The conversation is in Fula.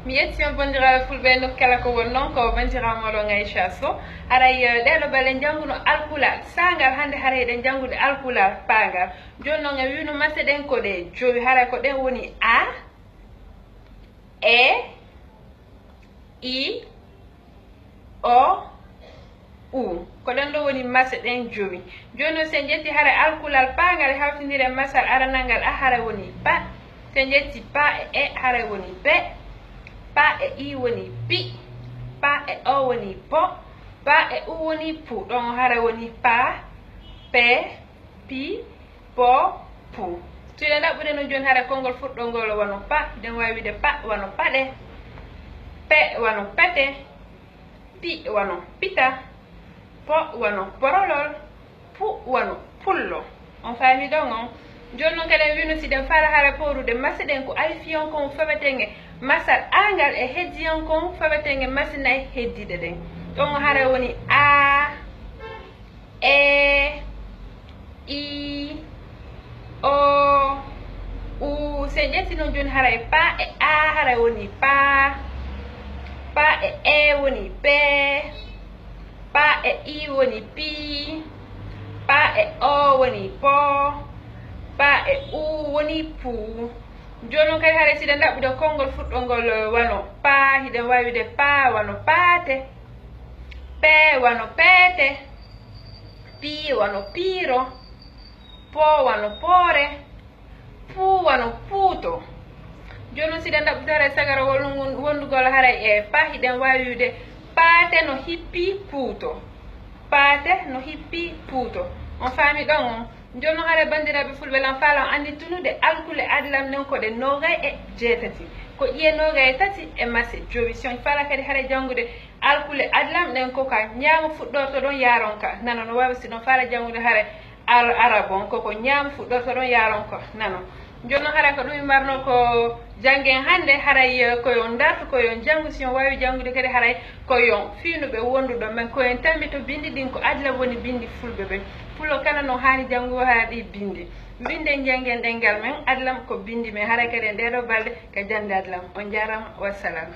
mi yetti on bandiraɓe fulɓe no kala ko woni noon ko bandiramoɗo Aisha Sow haray ɗeɗo bale jannguno alkulal sangal hannde haray ɗen janngude alkulal paangal joni noon e wino masse ɗen ko ɗe joyi haray ko ɗen woni a e i o u ko ɗen ɗo woni masse ɗen joyi joni noon sen ƴetti haray alkulal paangal hawtidiri e masal aranal a haray woni ba sen ƴetti pa e haray woni be pa e i woni pi pa e o woni po pa e u woni pu ɗon haray woni pa pe pi po pu so eɗen ɗaɓɓude noon joni haray konngol fuɗɗol ngol wano pa ɗen wawi wide pa wano paɗe pe wano pete pi wano pita po wano porolol pu wano pullo on faami ɗon on joni noon kadi en wino si ɗen faala haray powrude masse ɗen ko alfiyon kon fewetenge masal angal e heddiyon kon fewetenge masse nayi heddiɗe ɗen ɗon haray woni a e i o u sen ƴetti noon joni haray pa e a haray woni pa pa e woni pe pa e i woni pi pa e o woni po pa e u woni pu joni noon kadi haray siɗen ɗaɓɓude konngol fuɗɗol ngol wano pa hiɗen wawi wide pa wano paate pe wano peete pi wano piiro po wano poore pu wano puuto joni noon siɗen ɗaɓɓude haray sagara wondugol haray e pa hiɗen wawi wide paate no hippi puuto paate no hippi puuto on faami ɗon on joni noon haray bandiraɓe fulɓe lan faalan andi tunude alkule adlam nden ko ɗe nogay e jeetati ko ƴiye nogay e tati e masse jowi si on faala kadi haray janngude alkule adlam nden ko ka ñaama fuɗɗorto ɗon yaron ka nano no wawi si ɗon faala janngude haray arabon koko ñaama fuɗɗorto ɗon yaron ka nano joni noon haray ko ɗum marno ko janggen hannde haray koyon dartu koyon janngu si on wawi janngude kadi haray koyon fiinuɓe wonduɗo men koyen tammi to bindi ɗin ko adlam woni bindi fulɓe ɓe fulo kala no hani janngu ha ɗi bindi binden janggen ɗengal men adlam ko bindi men haray kadi e ndeɗo balɗe ka jande adlam on jarama wassalam.